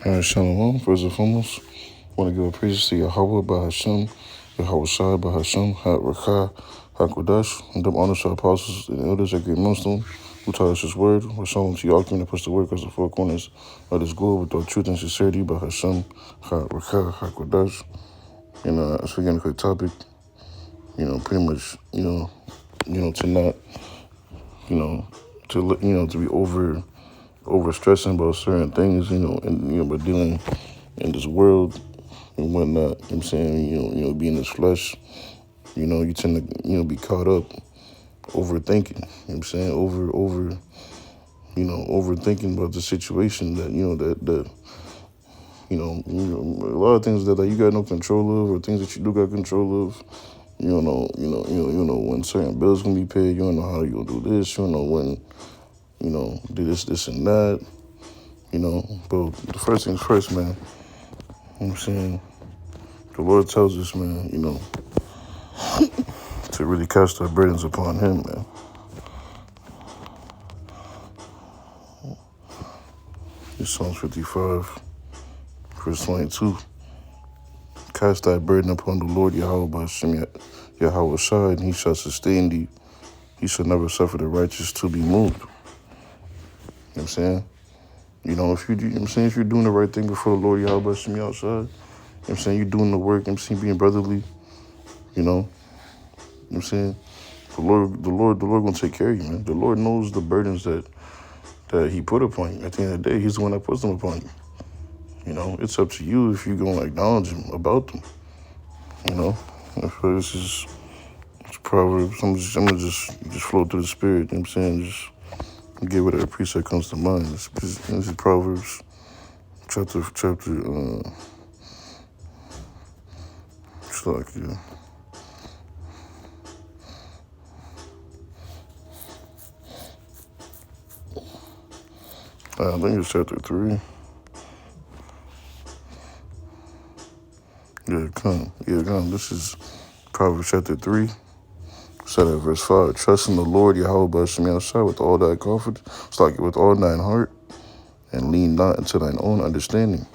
Shalom. First and foremost, I want to give a praise to Yahweh, Bahashem, Yahweh Shai, Bahashem, Hat Rakah, HaKodash, and them honors to our apostles and elders at Great Millstone, who taught us his word. With shalom to you all, coming to push the word across the four corners of this globe with all truth and sincerity, Bahashem, Hat Rakah, HaKodash. And so again, a quick topic, pretty much, to not, to be over stressing about certain things, but dealing in this world and whatnot. You know what I'm saying, being this flesh, you tend to, be caught up overthinking. You know what I'm saying, overthinking about the situation that a lot of things that you got no control of, or things that you do got control of. You don't know when certain bills gonna be paid. You don't know how you gonna do this. You don't know when, do this and that. But the first things first, man. You know what I'm saying? The Lord tells us, man, to really cast our burdens upon him, man. It's Psalms 55, verse 22. Cast thy burden upon the Lord Yahweh Bahashem, Yahweh Shai, and he shall sustain thee. He shall never suffer the righteous to be moved. You know what I'm saying? If you're doing the right thing before the Lord Yahweh Bahashem outside, you're doing the work, being brotherly, the Lord gonna take care of you, man. The Lord knows the burdens that he put upon you. At the end of the day, he's the one that puts them upon you. It's up to you if you're gonna acknowledge him about them. So it's Proverbs. I'm gonna just flow through the spirit, just get whatever precept comes to mind. This is Proverbs chapter I think it's chapter 3. Come. This is Proverbs chapter 3. Said at verse 5. Trust in the Lord Yahweh Bahashem Yahshua with all thy confidence, with all thine heart, and lean not into thine own understanding.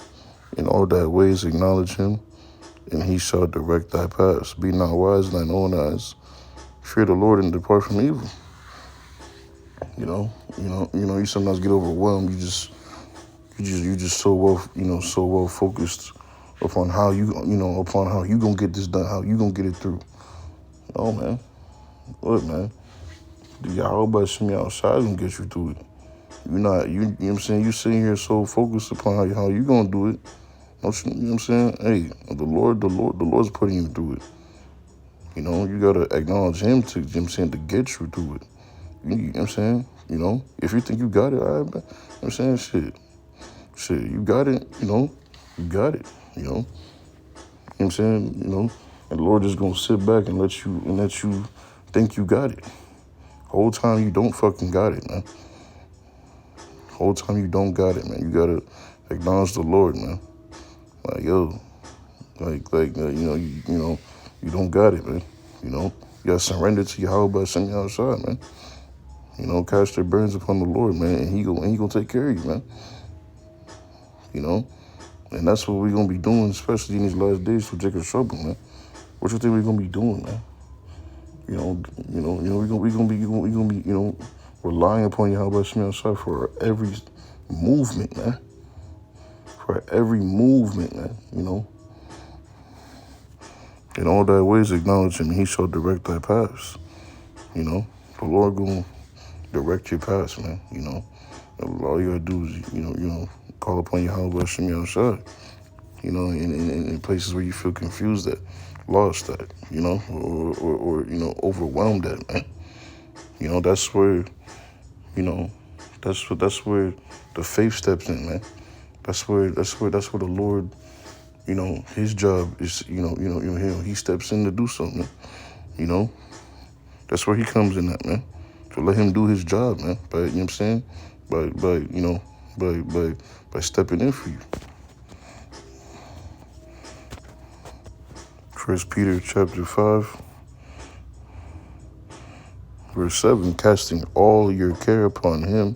In all thy ways acknowledge him, and he shall direct thy paths. Be not wise in thine own eyes. Fear the Lord and depart from evil. You sometimes get overwhelmed. You just so well focused upon how you gonna get this done, how you gonna get it through. Oh man, look, man, the Yahweh Bahashem outside gonna get you through it. You sitting here so focused upon how you gonna do it. Hey, the Lord's putting you through it. You gotta acknowledge him to get you through it. If you think you got it, all right, shit, you got it, you got it, and the Lord is gonna sit back and let you think you got it. Whole time you don't fucking got it, man. Whole time you don't got it, man. You gotta acknowledge the Lord, man. You don't got it, man. You gotta surrender to Yahweh Bahashem outside, man. Cast your burdens upon the Lord, man, and he gonna take care of you, man. And that's what we're gonna be doing, especially in these last days for Jacob's trouble, man. What you think we're gonna be doing, man? We're gonna be relying upon Yahweh Bahashem outside for every movement, man. For every movement, man. In all thy ways acknowledge him, and he shall direct thy paths. The Lord gonna direct your paths, man. All you gotta do is, call upon Yahweh Bahashem Yahshua. In places where you feel confused at, lost at, or overwhelmed at, man. That's where, that's where the faith steps in, man. That's where the Lord, his job is, he steps in to do something, That's where he comes in at, man. To let him do his job, man. By stepping in for you. 1 Peter chapter 5, verse 7, casting all your care upon him,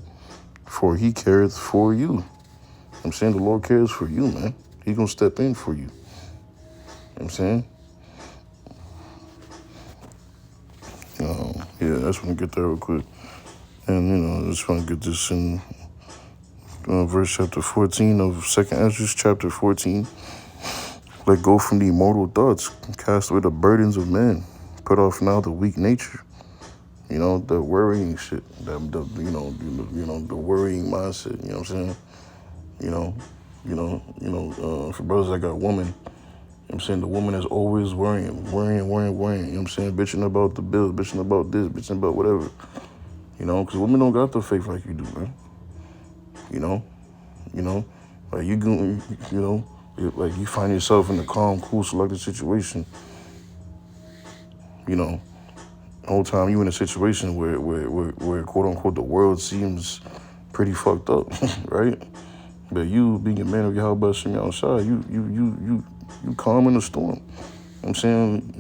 for he careth for you. I'm saying the Lord cares for you, man. He gonna step in for you. You know what I'm saying? Yeah, I just want to get that real quick. And, I just want to get this in verse chapter 14 of 2nd Ezra, chapter 14. Let go from the immortal thoughts, cast away the burdens of men, put off now the weak nature. The worrying shit, the worrying mindset. You know what I'm saying? For brothers that got a woman, you know what I'm saying, the woman is always worrying. You know what I'm saying? Bitching about the bills, bitching about this, bitching about whatever. Because women don't got the faith like you do, man. Like you go, like you find yourself in a calm, cool, selected situation. The whole time you in a situation where quote unquote the world seems pretty fucked up, right? But you being a man of Yahweh Shem outside, you calm in the storm. I'm saying,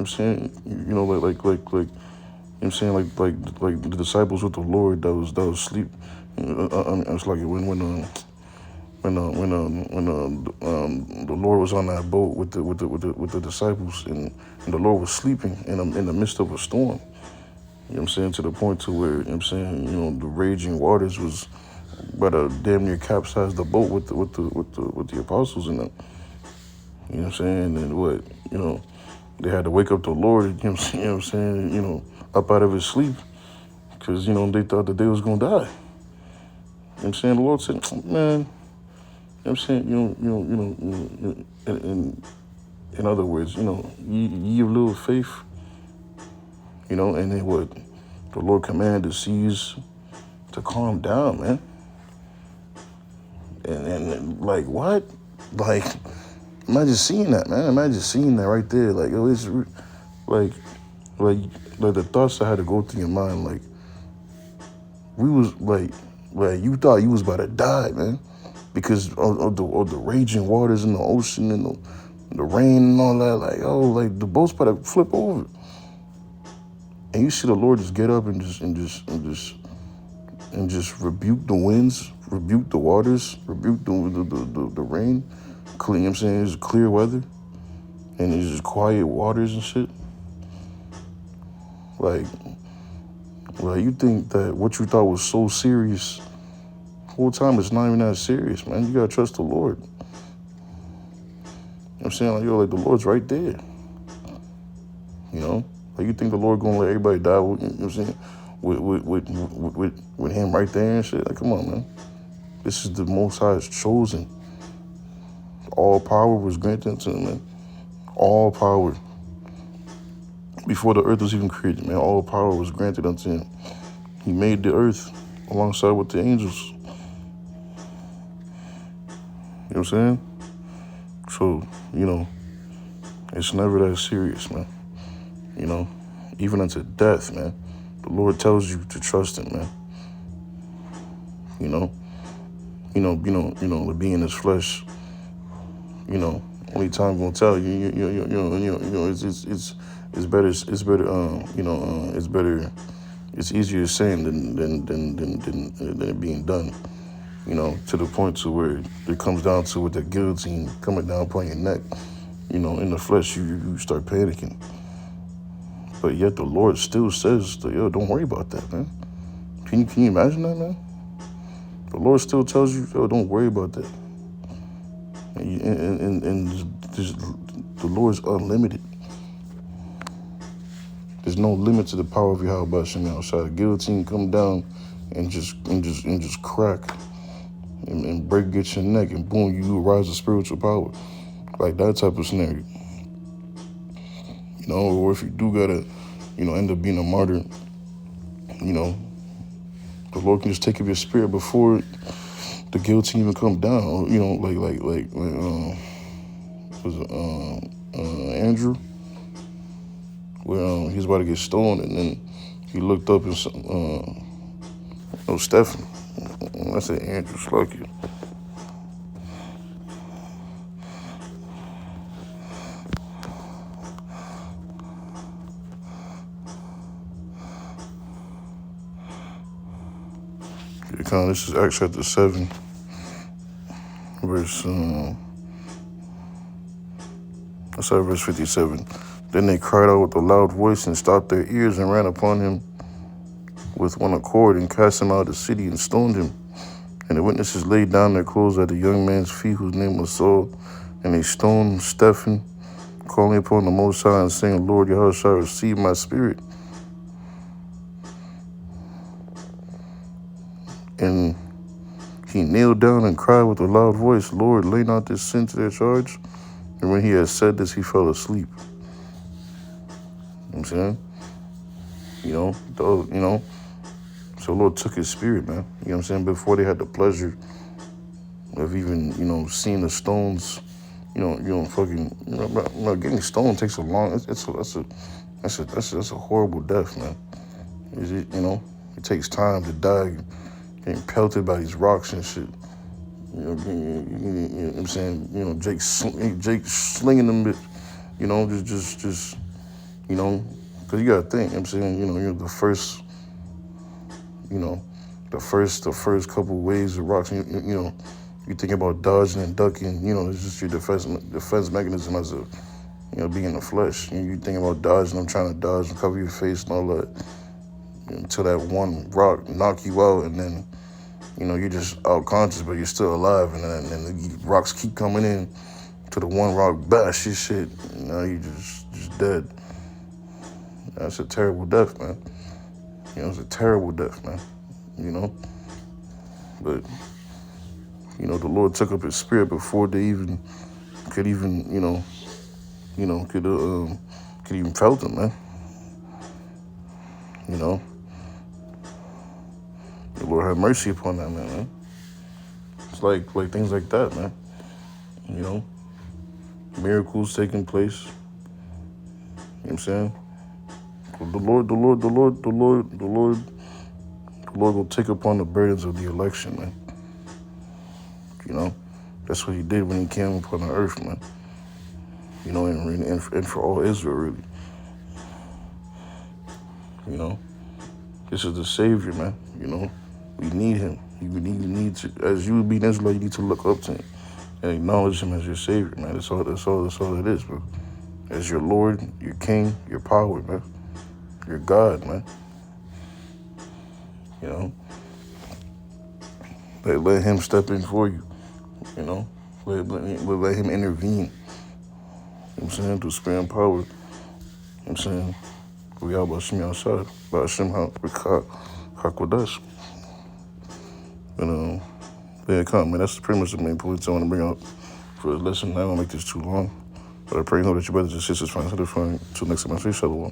like the disciples with the Lord that was asleep. It's like when the Lord was on that boat with the disciples, and the Lord was sleeping in the midst of a storm. You know what I'm saying? To the point to where, the raging waters was about to damn near capsize the boat with the apostles in them. You know what I'm saying? And they had to wake up the Lord, you know what I'm saying, up out of his sleep, because, they thought that they was going to die. You know what I'm saying? The Lord said, man, you know what I'm saying, in other words, ye of little faith, and then what? The Lord commanded the seas to calm down, man. And like, what? Like, imagine seeing that, man. Imagine seeing that right there. Like, it's like the thoughts that had to go through your mind. Like, we was like you thought you was about to die, man, because of the raging waters in the ocean and the rain and all that. Like, the boat's about to flip over. And you see the Lord just get up and just rebuke the winds, rebuke the waters, rebuke the rain. You know what I'm saying? It's clear weather, and it's just quiet waters and shit. Like you think that what you thought was so serious, the whole time it's not even that serious, man. You gotta trust the Lord. You know what I'm saying? Like the Lord's right there. Like you think the Lord gonna let everybody die? You know what I'm saying? With him right there and shit. Like, come on, man. This is the Most High's chosen. All power was granted to him, man. All power. Before the earth was even created, man, all power was granted unto him. He made the earth alongside with the angels. You know what I'm saying? So, it's never that serious, man. Even unto death, man. The Lord tells you to trust him, man. To be in his flesh. Only time gonna tell you. It's better. It's better. It's easier saying than it being done. To the point to where it comes down to with the guillotine coming down upon your neck. In the flesh, you start panicking. But yet the Lord still says, don't worry about that, man. Can you imagine that, man? The Lord still tells you, don't worry about that. And the Lord's unlimited. There's no limit to the power of Yahweh Shem outside. The guillotine come down and just crack and break, get your neck, and boom, you rise to spiritual power. Like that type of scenario. Or if you do gotta, end up being a martyr, the Lord can just take up your spirit before the guillotine even come down. Andrew, where he's about to get stoned, and then he looked up and Stephen. I said Andrew, fuck you. This is Acts chapter 7, verse, let's start verse 57. Then they cried out with a loud voice and stopped their ears and ran upon him with one accord and cast him out of the city and stoned him. And the witnesses laid down their clothes at the young man's feet, whose name was Saul, and they stoned Stephen, calling upon the Most High and saying, Lord Yahushua, receive my spirit. And he kneeled down and cried with a loud voice, Lord, lay not this sin to their charge. And when he had said this, he fell asleep. You know what I'm saying? So the Lord took his spirit, man. You know what I'm saying? Before they had the pleasure of even, seeing the stones, getting stoned takes a long, that's a horrible death, man. It takes time to die, getting pelted by these rocks and shit. You know what I'm saying? Jake slinging them, just because you gotta think, you know what I'm saying, you're the first, the first couple waves of rocks, you think about dodging and ducking, it's just your defense mechanism as a, being in the flesh. You think about dodging them, trying to dodge and cover your face and all that, until that one rock knock you out, and then, you're just unconscious, but you're still alive, and then the rocks keep coming in to the one rock, bash your shit, and now you just dead. That's a terrible death, man. It's a terrible death, man. But the Lord took up his spirit before they could even felt him, man. The Lord have mercy upon that man. It's like things like that, man. Miracles taking place. You know what I'm saying? The Lord will take upon the burdens of the election, man. That's what he did when he came upon the earth, man. And for all Israel, really. This is the Savior, man. We need him. You need to, as you would be an Israelite, you need to look up to him and acknowledge him as your Savior, man. That's all it is, bro. As your Lord, your King, your power, man. Your God, man. Let him step in for you. Let him intervene. You know what I'm saying? Through spirit and power. You know what I'm saying? We all about Shem outside. About Shem Hakodash. And man, that's pretty much the main points I want to bring up for this lesson. I don't want to make this too long. But I pray and hope that your brothers and sisters find it satisfying. Until next time, I say shalom.